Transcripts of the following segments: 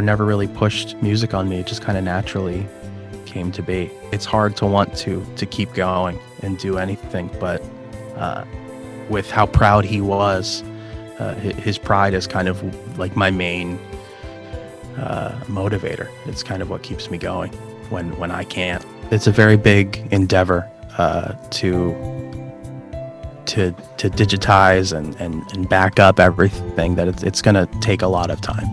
never really pushed music on me. It just kind of naturally came to be. It's hard to want to keep going and do anything, but with how proud he was, his pride is kind of like my main motivator. It's kind of what keeps me going when I can't. It's a very big endeavor to digitize and back up everything. That it's going to take a lot of time.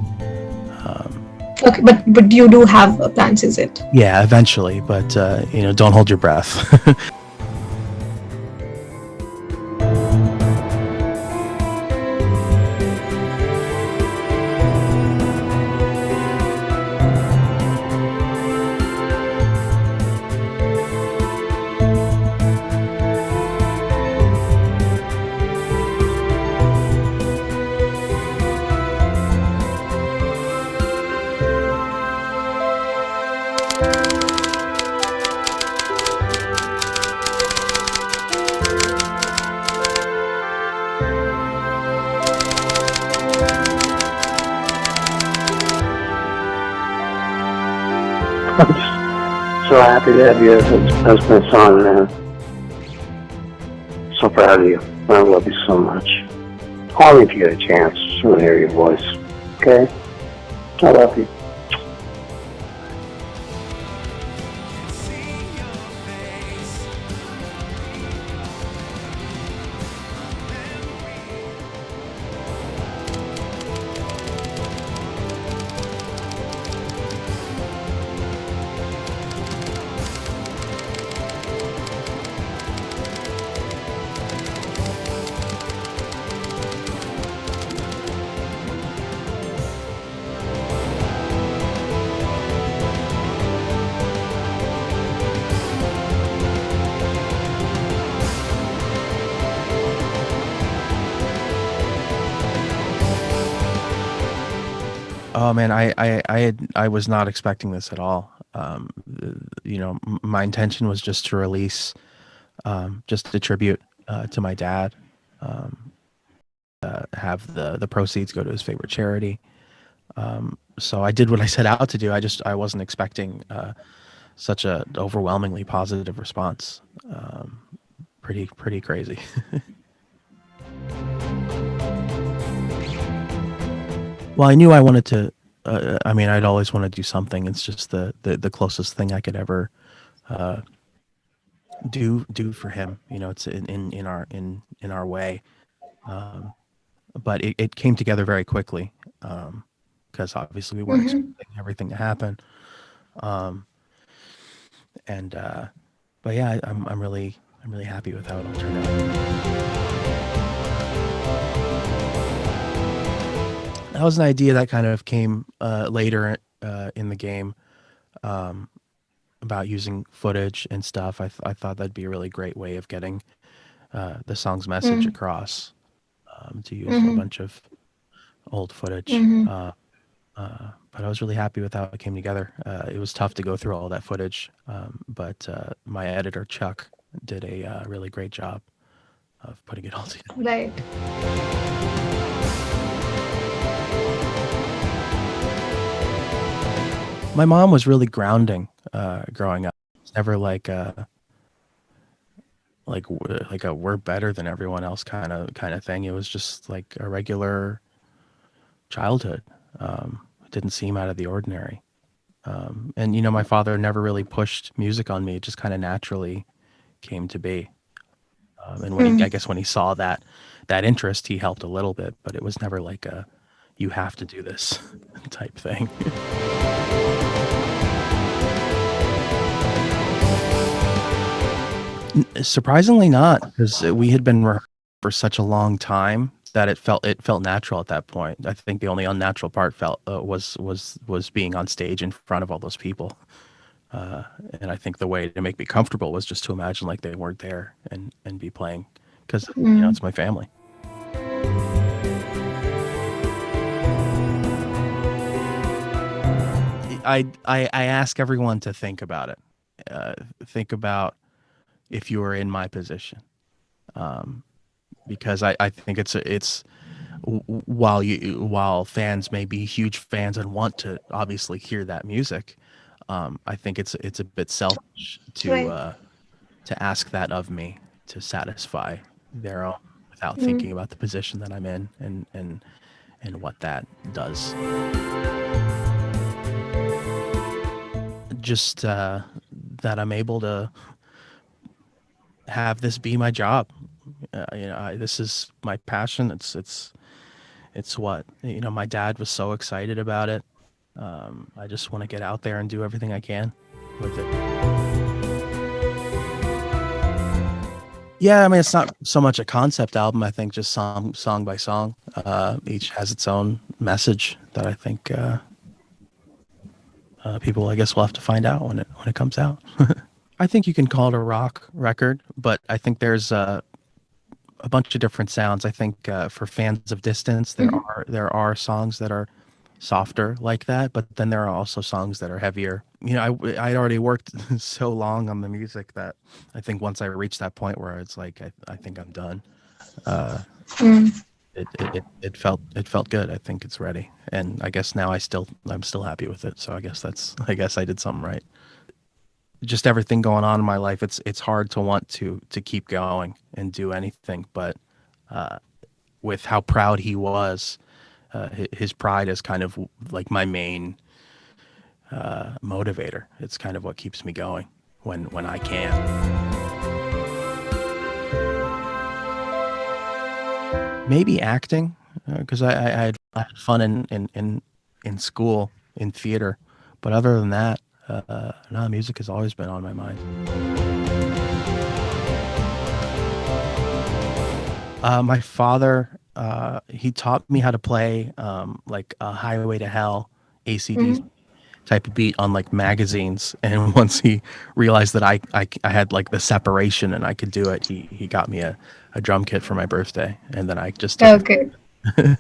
Okay, but you do have plans, is it? Yeah, eventually, but don't hold your breath. I'm just so happy to have you as my son, man. So proud of you. I love you so much. Call me if you get a chance. Just want to hear your voice. Okay? I love you. Oh man, I was not expecting this at all. My intention was just to release, just a tribute to my dad. Have the proceeds go to his favorite charity. So I did what I set out to do. I wasn't expecting such a overwhelmingly positive response. Pretty crazy. Well, I knew I wanted to. I'd always want to do something. It's just the closest thing I could ever do for him. It's in our way. But it came together very quickly because obviously we weren't expecting everything to happen. But yeah, I'm really happy with how it all turned out. That was an idea that kind of came later in the game about using footage and stuff. I thought that'd be a really great way of getting the song's message across, to use a bunch of old footage. But I was really happy with how it came together. It was tough to go through all that footage, but my editor, Chuck, did a really great job of putting it all together. Right. My mom was really grounding growing up. It's never like a we're better than everyone else kind of thing. It was just like a regular childhood. It didn't seem out of the ordinary. And my father never really pushed music on me. It just kind of naturally came to be. And I guess when he saw that interest, he helped a little bit, but it was never like a you have to do this type thing. Surprisingly not, because we had been rehearsing for such a long time that it felt natural at that point. I think the only unnatural part was being on stage in front of all those people. And I think the way to make me comfortable was just to imagine like they weren't there and be playing, because it's my family. I ask everyone to think about it. Think about if you were in my position, because I think it's while fans may be huge fans and want to obviously hear that music, I think it's a bit selfish Right. to ask that of me to satisfy their own without Mm. thinking about the position that I'm in and what that does. Just that I'm able to have this be my job. This is my passion. It's what my dad was so excited about it. I just want to get out there and do everything I can with it. Yeah, I mean it's not so much a concept album. I think just song by song. Each has its own message that I think people, I guess, will have to find out when it comes out. I think you can call it a rock record, but I think there's a bunch of different sounds. I think for fans of Distance, there are songs that are softer like that, but then there are also songs that are heavier. I'd already worked so long on the music that I think once I reached that point where it's like I think I'm done. Mm. It felt good. I think it's ready, and I guess now I'm still happy with it. So I guess I did something right. Just everything going on in my life, it's hard to want to keep going and do anything, but with how proud he was, his pride is kind of like my main motivator. It's kind of what keeps me going when I can. Maybe acting, because I had fun in school in theater, but other than that, no, music has always been on my mind. My father, he taught me how to play like a Highway to Hell, ACDC type of beat on like magazines. And once he realized that I had like the separation and I could do it, he got me a drum kit for my birthday, and then I just took it. Okay.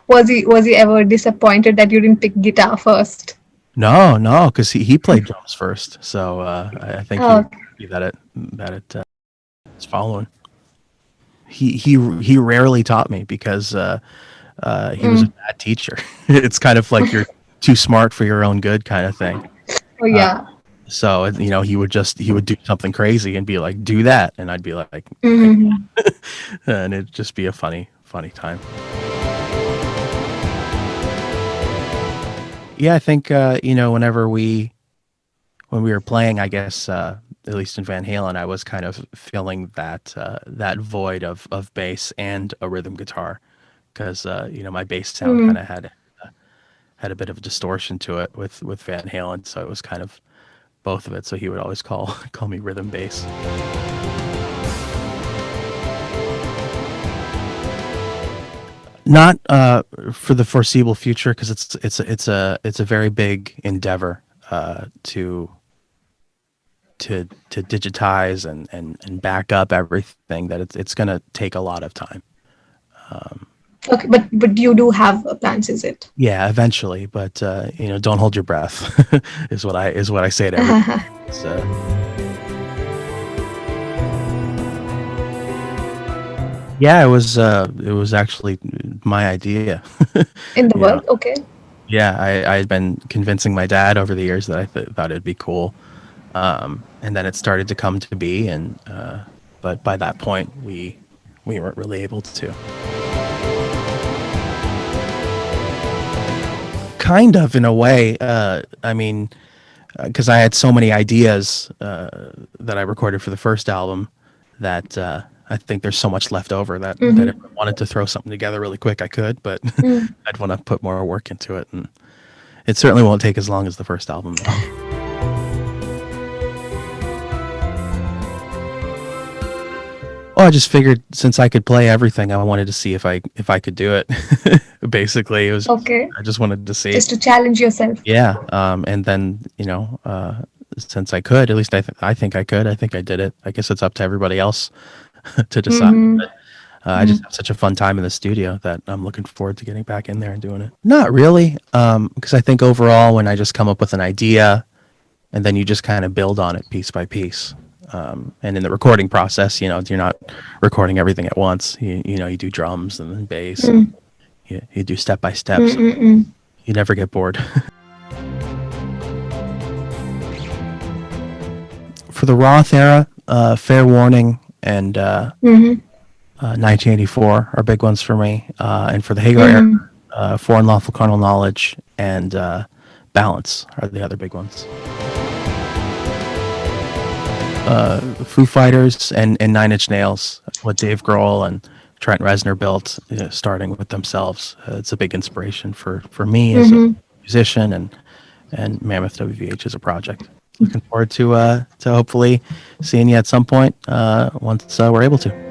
Was he ever disappointed that you didn't pick guitar first? No, because he played drums first, so I think he Oh, was happy that it's following. He rarely taught me because he was a bad teacher. It's kind of like you're too smart for your own good kind of thing. oh yeah. So he would do something crazy and be like, "Do that," and I'd be like, Hmm. and it'd just be a funny time. Yeah, I think when we were playing, I guess at least in Van Halen, I was kind of filling that void of bass and a rhythm guitar, because my bass sound kind of had a bit of a distortion to it with Van Halen, so it was kind of both of it. So he would always call me rhythm bass. Not for the foreseeable future, because it's a very big endeavor to digitize and back up everything, that it's going to take a lot of time. Okay, but you do have plans, is it? Yeah, eventually, but don't hold your breath is what I say to everyone. It's, yeah, it was actually my idea. In the you know, world, okay. yeah, I had been convincing my dad over the years that I thought it'd be cool, and then it started to come to be, and but by that point we weren't really able to. Kind of, in a way. I mean, because I had so many ideas that I recorded for the first album that I think there's so much left over that if I wanted to throw something together really quick, I could, but I'd want to put more work into it, and it certainly won't take as long as the first album. Well, I just figured since I could play everything, I wanted to see if I could do it. Basically, it was Okay. I just wanted to see. Just to challenge yourself. Yeah, and then since I could, at least I think I could. I think I did it. I guess it's up to everybody else to decide. But, I just have such a fun time in the studio that I'm looking forward to getting back in there and doing it. Not really, because I think overall, when I just come up with an idea, and then you just kind of build on it piece by piece, And in the recording process, you're not recording everything at once. You do drums and then bass. And you do step by step. So you never get bored. For the Roth era, Fair Warning and 1984 are big ones for me. And for the Hagar era, Foreign Lawful Carnal Knowledge and Balance are the other big ones. Foo Fighters and Nine Inch Nails, what Dave Grohl and Trent Reznor built, starting with themselves. It's a big inspiration for me as a musician and Mammoth WVH as a project. Looking forward to hopefully seeing you at some point once we're able to.